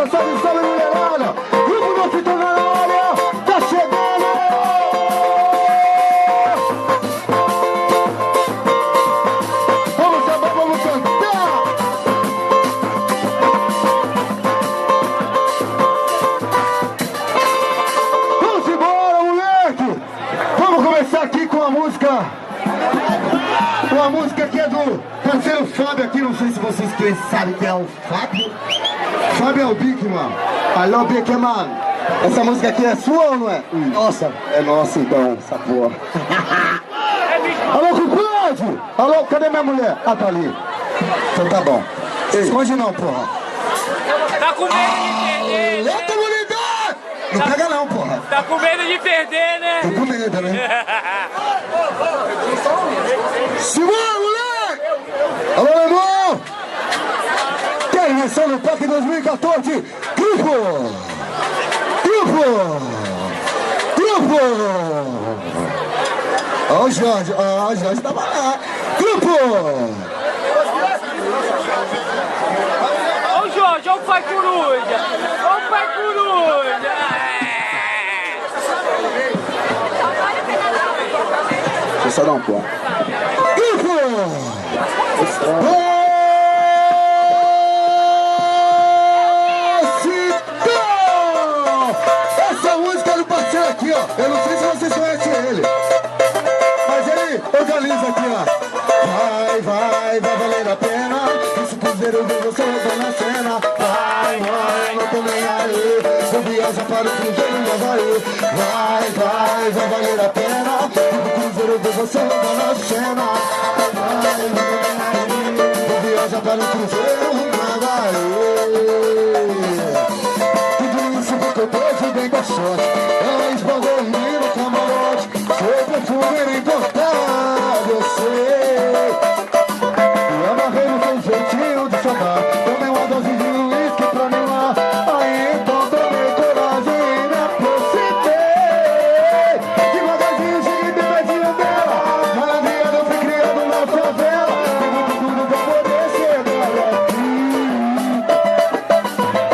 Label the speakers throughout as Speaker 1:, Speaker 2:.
Speaker 1: rapaziada, salve, salve, mulherada. Grupo do Fito na área, tá chegando. Vamos chamar, vamos cantar. Vamos embora, moleque. Vamos começar aqui com a música. Uma música que é do parceiro Fábio aqui, não sei se vocês sabem quem é o Fábio. Fábio é o Big, mano. Alô, Big, mano. Essa música aqui é sua ou não é? Nossa, é nossa então, essa porra. Alô, compadre! Alô, cadê minha mulher? Ah, tá ali. Então tá bom. Ei, esconde não, porra.
Speaker 2: Tá com medo de perder, né?
Speaker 1: Comunidade! Não pega não, porra.
Speaker 2: Tá com medo de perder, né?
Speaker 1: Tô com medo, né? Segura, moleque! Alô, meu irmão! Terminação no PAC 2014. Grupo! Ó o Jorge tava lá. Grupo!
Speaker 2: Ó o Jorge, ó o pai coruja! Ó o pai coruja!
Speaker 1: Deixa eu só dar um pó. Grupo! Essa música do parceiro aqui, ó. Eu não sei se vocês conhecem ele, mas ele organiza aqui, ó. Vai valer a pena. Esse cruzeiro de você vai na cena. Vai, não tô nem aí. Vou viajar para o cruzeiro no Havaí. Vai valer a pena. Esse cruzeiro de você vai na cena. Vai, não tô nem aí. Vou viajar para o cruzeiro no Havaí. Tudo isso porque eu tô de bem com a sorte. Ela esbagou em mim no camarote. Seu perfume me importava, eu sei. E amarrei no seu jeitinho de chamar. Tomei uma dose de uísque pra animar. Aí então tomei coragem e me aproximei. Devagarzinho cheguei bem pertinho dela. Maravilha, eu fui criado na favela. Tem muito tudo pra poder chegar aqui.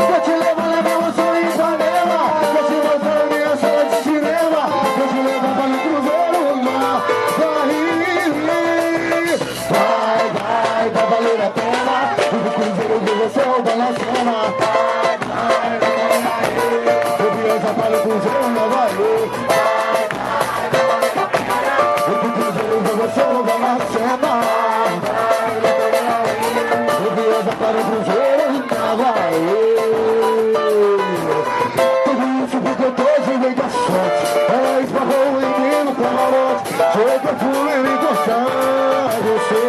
Speaker 1: Vou te levar você em Ipanema. Vou te mostrar a minha sala de cinema. Vou te levar para o cruzeiro na Bahia. Vai valer a pena. O cruzeiro de você vai na cena. Vou viajar para o cruzeiro na Bahia. O cruzeiro de você vai na cena. Vou viajar para o cruzeiro na Bahia. Tudo isso porque eu tô de meio da sorte. Ela esbarrou em mim no camarote. Seu perfume me gostava, você.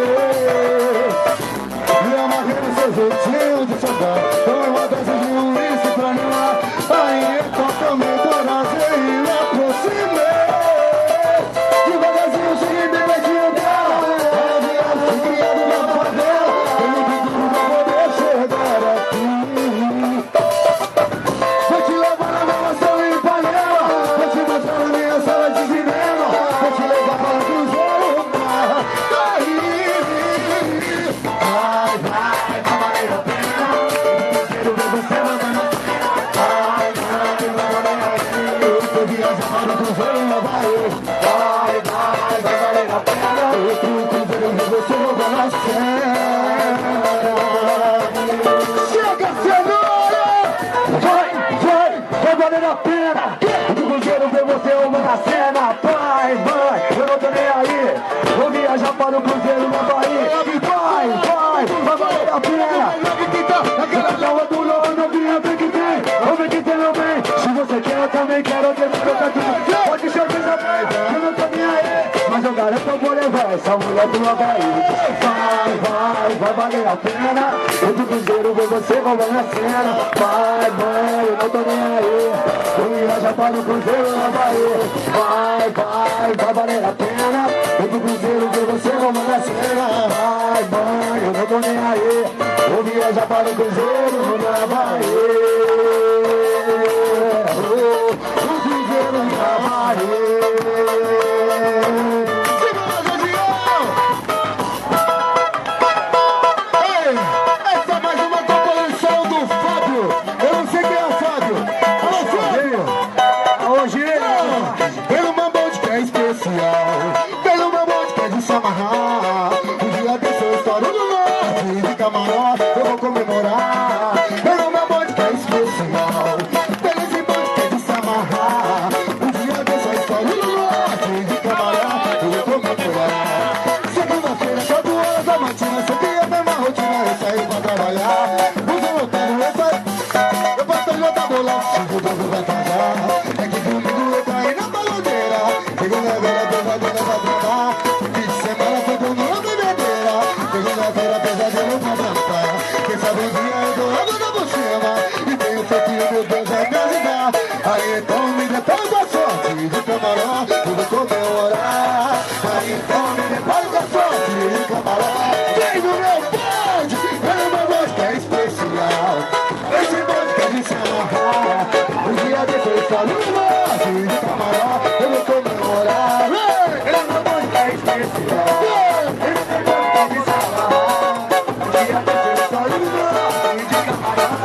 Speaker 1: Me amarrei no seu jeitinho de chegar. Tomei uma dose de uísque pra animar. Aí então tomei coragem e me aproximei. Devagarzinho cheguei bem pertinho dela. Ela viado, fui criado na favela. Eu não vi tudo pra poder chegar aqui. Vou te levar na gravação em Ipanema. Vou te mostrar na minha sala de cinema. Vou te levar para o cruzeiro na Bahia. Vai valer a pena. Quero ver você vai na eu viajar para o cruzeiro na Bahia. Vai valer a pena. O cruzeiro de você vai na cena. Chega, cenoura! Vai valer a pena. O cruzeiro vê você uma na cena. Vai, eu não tô nem aí. Vou viajar para o cruzeiro na Bahia. Vai valer a pena. Aquela do Lolo, não vinha ver que tem. Vamos ver que tem meu bem. Se você quer, eu também quero ter meu contato. Pode ser que eu não tô nem aí. Mas eu garanto que eu vou levar essa mulher do Havaí. Vai valer a pena. O do cruzeiro vê você vai na cena. Vai, eu não tô nem aí. Vou viajar para o cruzeiro na Bahia. Vai valer a pena. O do cruzeiro vê você vai na cena. Vai, eu não tô nem aí. Vou viajar para o cruzeiro na Bahia. O cruzeiro na Bahia. Essa é mais uma composição do Fábio. Eu não sei camarão, eu vou comemorar. Essa música é especial. Esse negócio tem que se amarrar. Um dia desse eu saio de camarão.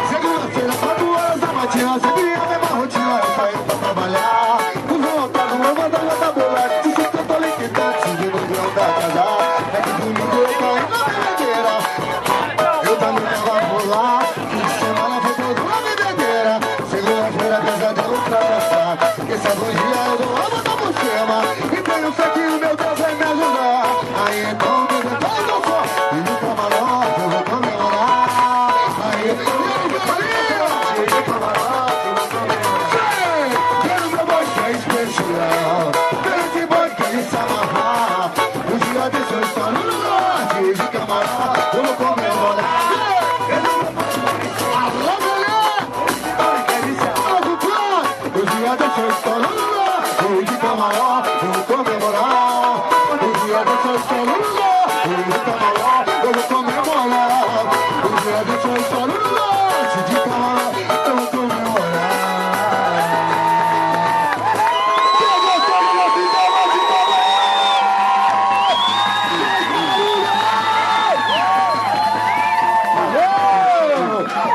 Speaker 1: Segunda-feira, 4 horas da matina, sempre a mesma rotina, eu saio pra trabalhar. Com vontade, uma banda bolada, se você tô liquidando, se vê no grão da casa. É que domingo eu caio na bebedeira. Eu também tava por lá, fim de semana foi toda uma bebedeira. Segunda-feira, pesadelo pra dançar, porque essa bom dia eu dou uma volta por cima. E tenho fé que o meu Deus vai me ajudar. Aí então, bebê, faz o som, e no camarote eu vou comemorar. Aí então, quero meu boy que é especial. Quero esse boy que é de se amarrar. O dia desse eu estou no norte de camarão, eu vou comemorar. Alô, mulher! Que é de se amarrar. O dia desse eu estou no norte de camarão, eu vou comemorar. O dia desse eu estou no norte de camarão, eu vou comemorar. O dia desse eu estou no norte de camarão, eu vou comemorar.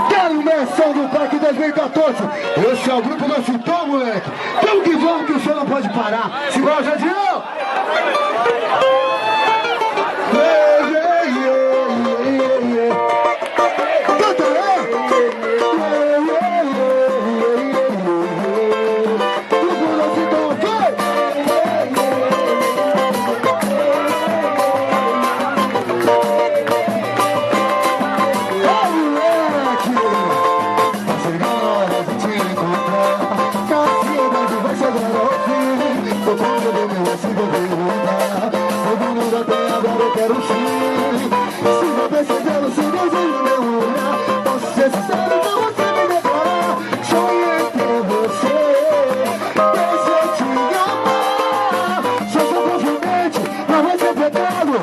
Speaker 1: Quero menção do Parque 2014. Esse é o grupo do Chutão, moleque. Vamos que o senhor não pode parar. Segura, Jadião! Canta, grupo do Chutão, vai! Quero sim, se não precisando, se desejo meu olhar, posso ser sincero pra você me decorar. Sonhei ter você, deixa eu te amar. Sou seu confidente, não vai ser pecado.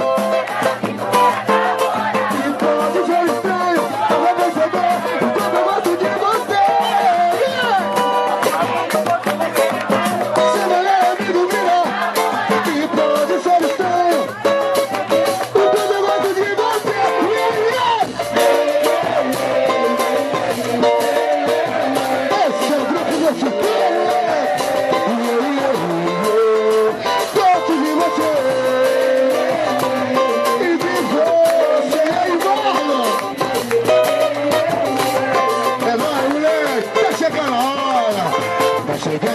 Speaker 1: E pode ser estranho, não vai perceber o quanto eu gosto de você. Se mulher me duvida, e pode ser estranho. Chegando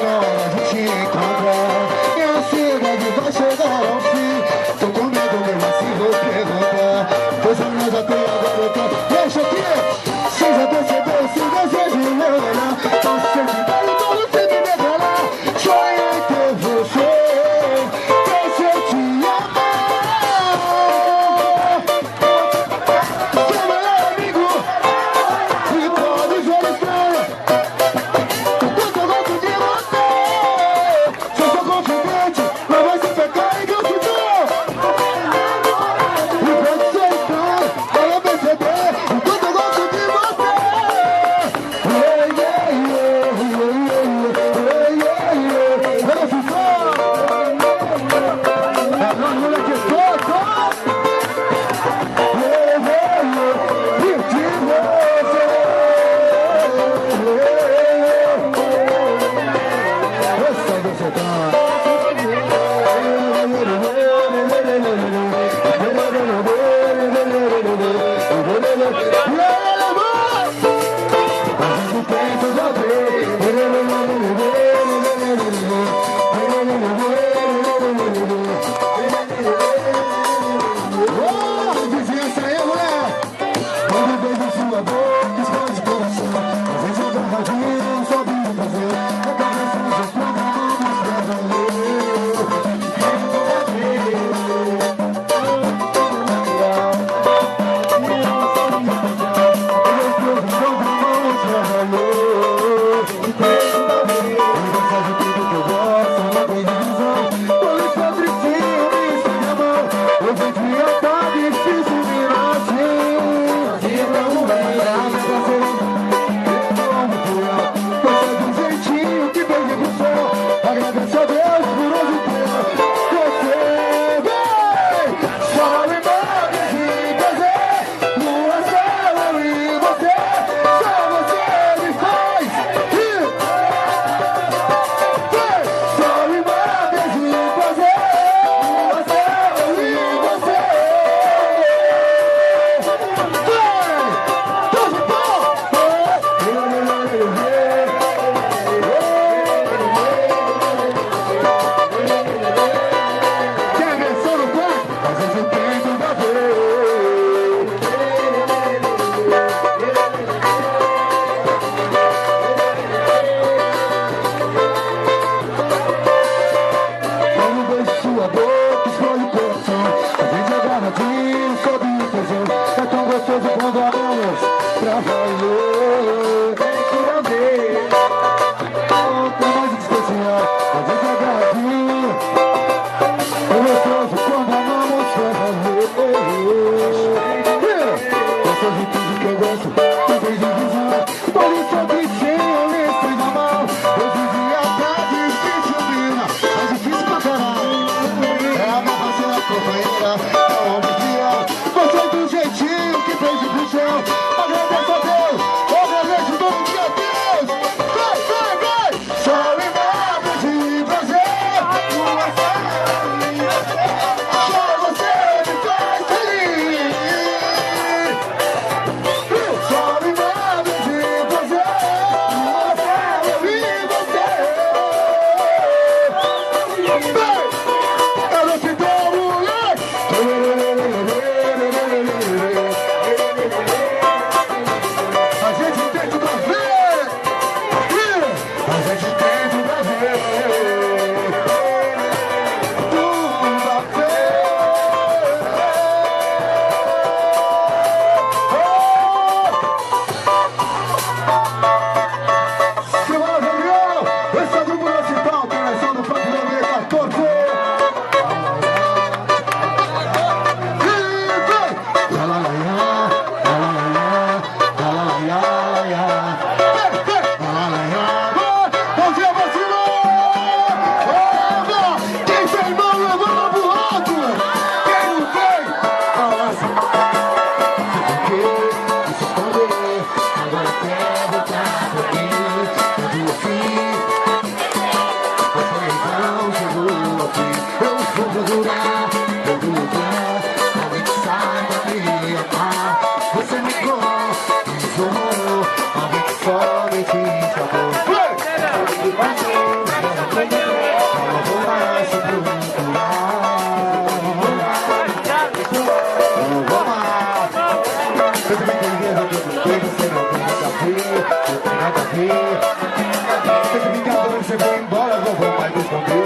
Speaker 1: Você foi embora, não vou mais responder.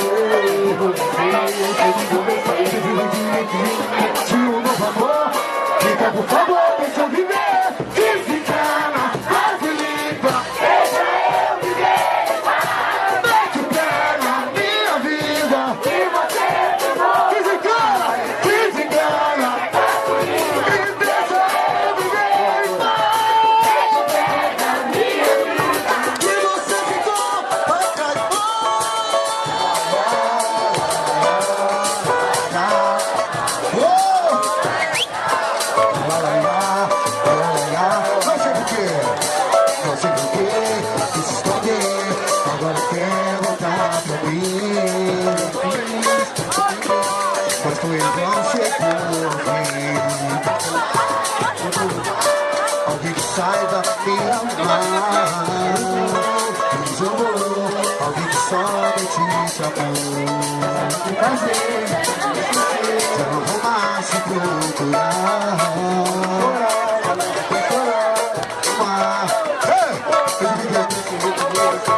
Speaker 1: Se o novo amor, fica por favor, deixa eu viver. Desencana, facilita, deixa eu viver. Mete o pé na minha vida. E você desencana, desencana, facilita, e deixa eu viver. Mete o pé na minha vida. E você ficou pra trás. Não sei por que quis esconder, agora quer voltar pra mim. Mas com ele não chegou fim. Alguém que saiba me amar. Alguém que somente te amou. Já não vou mais se procurar.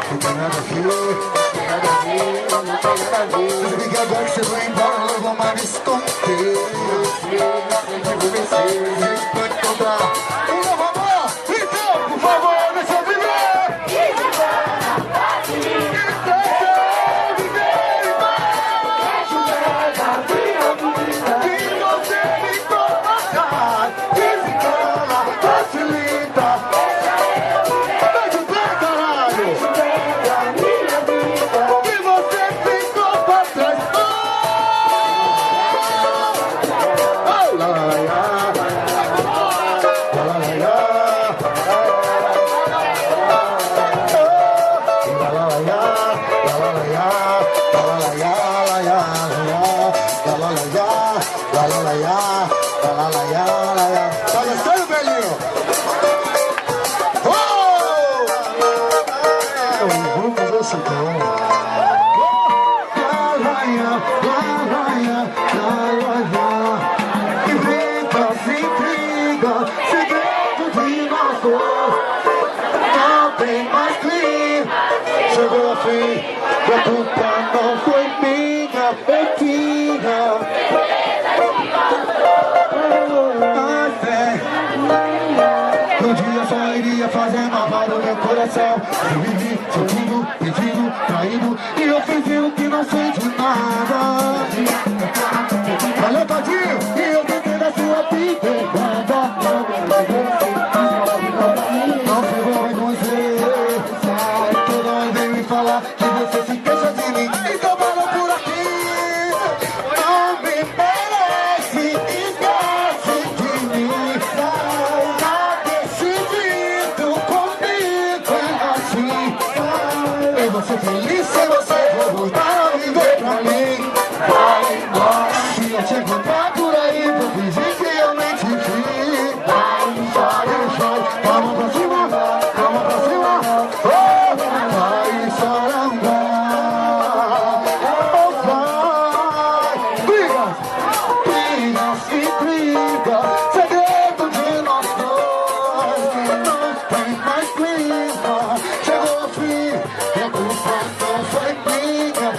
Speaker 1: Não tem nada a ver. Eu vi que agora que você vai embora, não vou mais me esconder. Gente, pode encontrar um novo amor. Então, por favor, deixa eu viver. Deixa eu viver. Deixa eu viver. E você me colocar. Desencana, facilita. Deixa eu ver, caralho. E você ficou pra trás. Oh, la la la la. La la la la. La la la la. La la la la. La la la la. La la la la. La la la la. La la la la. Tá gostando, velhinho? Vamos fazer esse tom. Inventa, se intriga, segredo de nós dois. Não tem mais fim. Chegou ao fim, e a culpa não foi minha, feitinha. Um dia só iria fazer mal no meu coração. Eu vivi sentindo, pedindo, traído, e eu fingi o que não senti nada. Valeu, tadinho, e eu tentei da sua vida. Não pegou mais você. Toda hora vem me falar que você se queixa de mim. Então parou por aqui. Não me merece, esquece de mim. Tá decidido comigo assim. Eu vou ser feliz se você for voltar a viver pra mim. Vai embora. Se eu te encontrar por aí, vou fingir que eu nem te vi. Vai embora. Calma pra cima, calma pra cima. Oh, vai chorar. Oh, vai. Briga, briga, se briga. Segredo de nós dois. Não tem mais clima. Chegou ao fim, e a culpa não foi minha.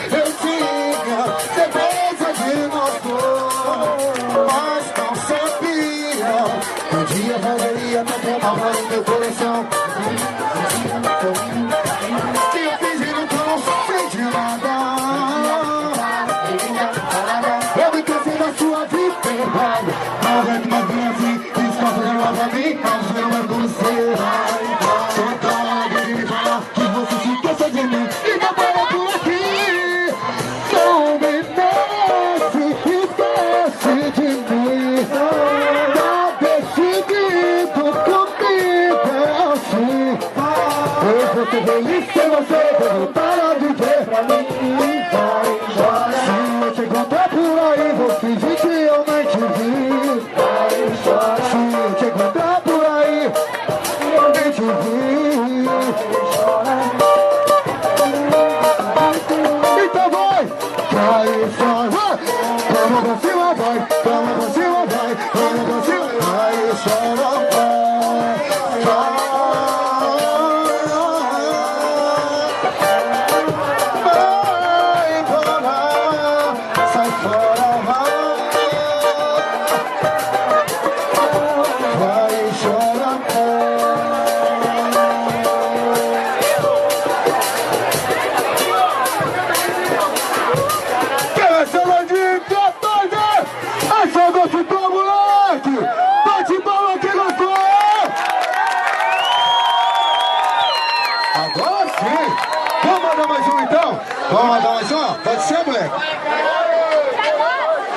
Speaker 1: Vamos mandar mais uma? Pode ser, moleque?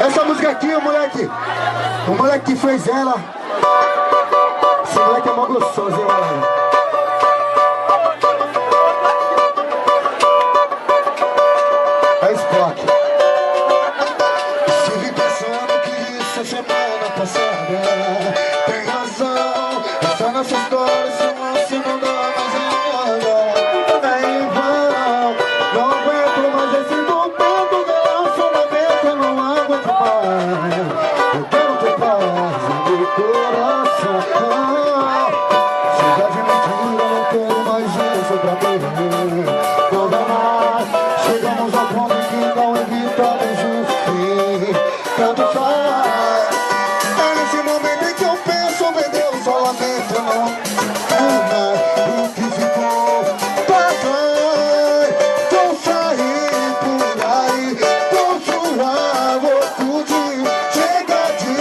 Speaker 1: Essa música aqui, o moleque que fez ela. Esse moleque é mó gostoso, hein, galera? É Spock. Estive pensando que isso é semana passada. Tem razão, essa nossa história se não dá mais nada. É em vão, não aguento mais esse momento do relacionamento, eu não aguento mais. Eu quero ter paz no meu coração. Chega de mentira, não quero mais isso pra mim. Não dá mais, chegamos ao ponto que não evitamos o fim. Tanto faz. É nesse momento em que eu penso, meu Deus, só lamento, não mais o que ficou pra trás. Vou sair por aí, vou suar, vou curtir, chega de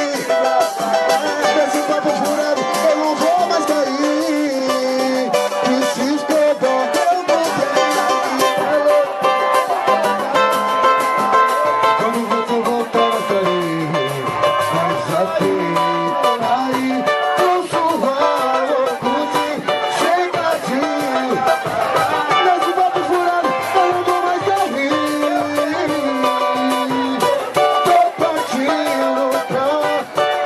Speaker 1: desse papo furado, eu não vou mais cair. Preciso provar que eu não tenho. Quando você voltar a sair, mas aqui, aí, vou suar, vou curtir, chega de desse papo furado, eu não vou mais cair. Tô partindo pra,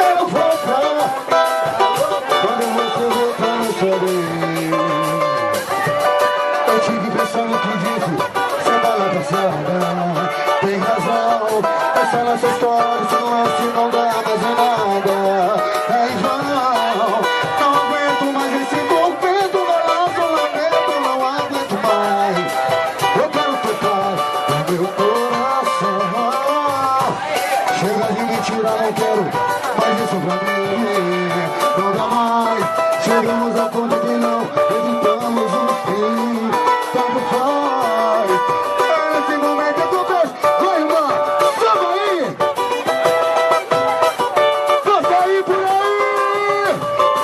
Speaker 1: eu vou pra. Quando você voltar a sair, eu tive pensando que disse, semana passada. Tem razão, essa nossa história se não dá mais em nada. É em vão, não aguento mais esse envolvimento no relacionamento, não aguento mais. Eu quero ter paz no meu coração. Chega de mentira, não quero mais isso pra mim. Não dá mais, chegamos ao ponto que não evitamos o fim. Tanto faz. É nesse momento que eu penso, vai, irmã, sobe aí. Vou sair por aí,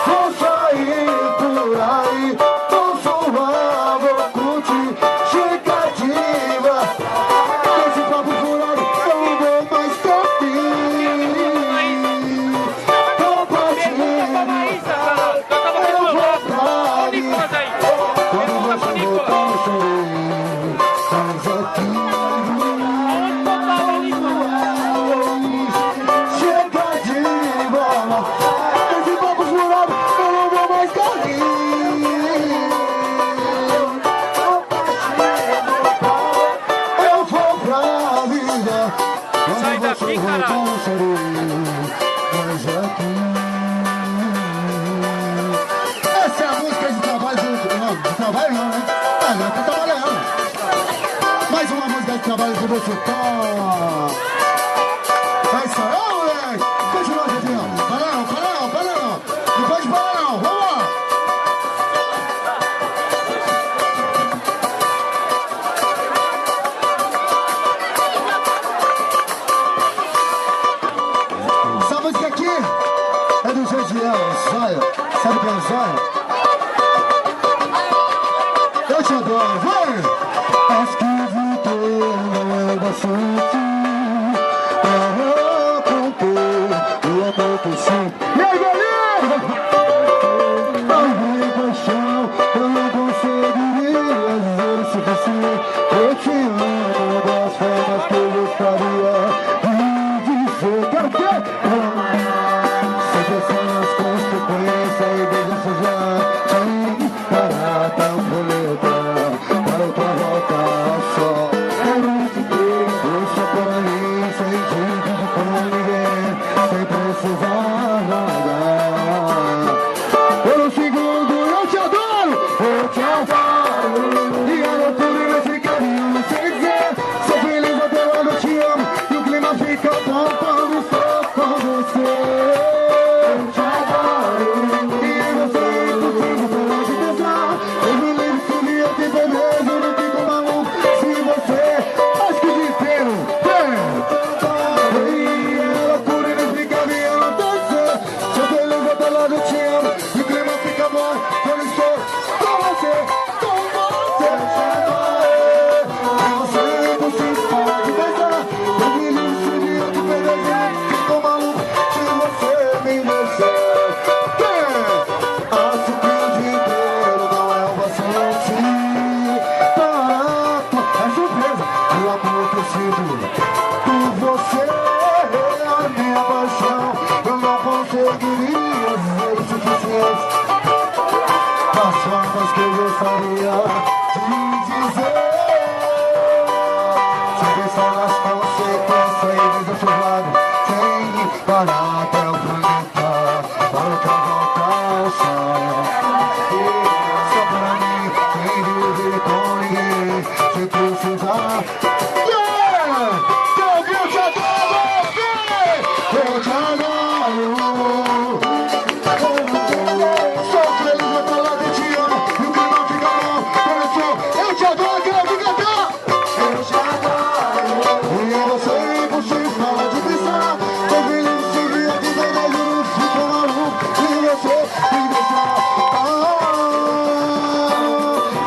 Speaker 1: vou sair por aí, vou suar, vou curtir, chega diva. Esse papo furado, eu não vou mais cair. Tô partindo, eu vou pra vida. Quando você voltar, eu chorei, mas aqui. Chega de bola, esse papo furado, eu não vou mais cair. Eu vou pra vida.
Speaker 2: Sai daqui, caralho.
Speaker 1: Mas aqui. Essa é a música de trabalho de trabalho não, né? Ah, não, tá trabalhando. Mais uma música de trabalho que você tá. É isso aí, moleque. Continua, Jefinho. Para não. Não pode parar não, vamos lá. Essa música aqui é do Josiel, Zóia. Sabe quem é o Zóia? Eu te adoro, vai! Acho que voltou, não é bastante para conter o amor por si. E aí, galera? Ai, paixão, eu não conseguiria dizer o suficiente. Eu te amo das formas que eu gostaria de dizer. Quero que sem pensar nas consequências e desejar para tão bonita, para outra volta só. Quero te ter, deixa Sempre só nós pra você conhecer do outro lado, sem parar até o planeta, volta, volta ao sol. Só pra mim, sem viver com ninguém, sem precisar. Yeah! Eu te adoro, eu te adoro. Sou feliz, eu tô lá, eu te amo, e o clima fica bom. Eu te adoro, quero te cantar. Eu te adoro. E eu sei, você fala de pensar. Tô feliz de te ver, de ver, mas eu não fico maluco. E você me deixar.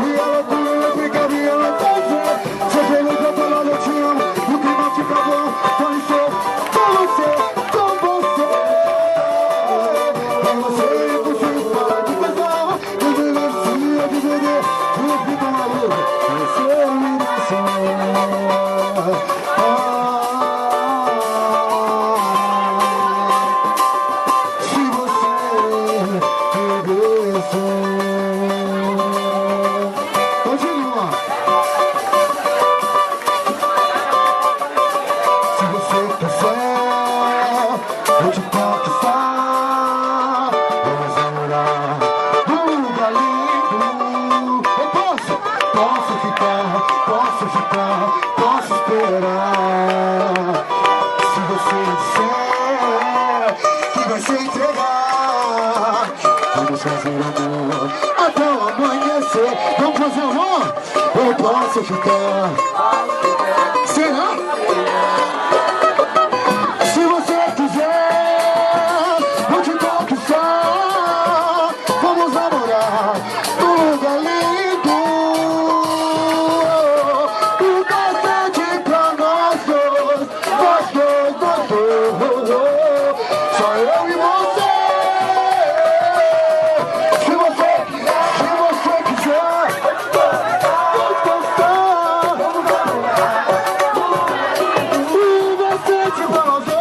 Speaker 1: E a loucura fica me enlouquecer. Sou feliz, eu tô lá, eu te amo, e o clima fica bom. Com você, com você, com você. E você fala de pensar. Tô feliz de te ver, e eu fico maluco. Você me deixar. Se você me deixar. Continua. Se você quiser, eu te conquistar. Vamos namorar num lugar lindo. Eu posso ficar, posso esperar. Se você disser que vai se entregar, vamos fazer amor até o amanhecer. Vamos fazer amor? Eu posso ficar. Será? Se você quiser, vou te conquistar. Vamos namorar num lugar lindo. E bastante pra nós dois, nós dois, nós dois. Só eu e você. Se você quiser, vou gostar. E bastante pra nós dois.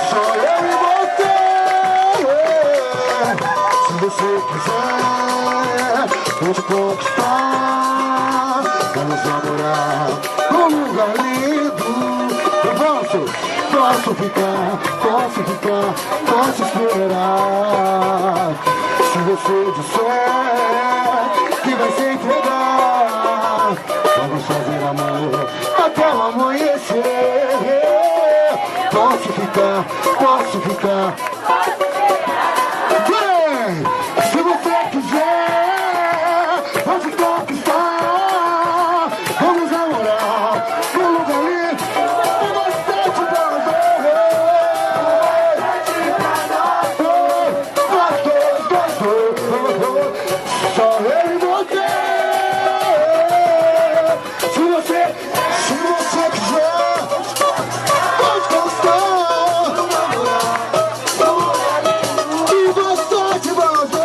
Speaker 1: Só eu e você. Se você quiser, vou te conquistar. Vamos namorar num lugar lindo. Eu posso ficar, posso esperar. Se você disser que vai se entregar, vamos fazer amor até o amanhecer. Posso ficar. Vem! Se você quiser, vou te conquistar. Vamos namorar num lugar lindo. Bastante pra nós dois. Só eu e você. Se você quiser, pode gostar. E bastante pra nós dois.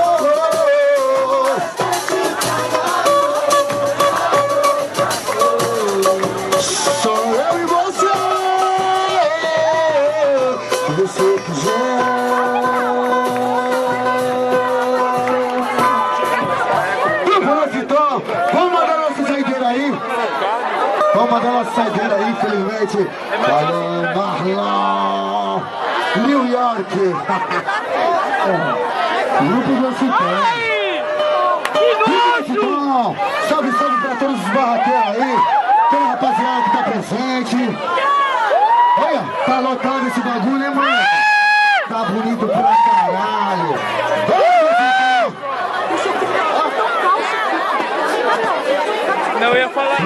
Speaker 1: Só eu e você. Se você quiser. Então, vamos mandar nossa saideira aí. Vamos mandar nossa saideira aí, infelizmente. Valeu, Marlon. New York. Grupo Josipé. Então, salve, salve pra todos os barraqueiros aí. Toda a rapaziada que tá presente. Olha, tá lotado esse bagulho, né, mano? Tá bonito pra caralho.
Speaker 2: Não, eu ia falar.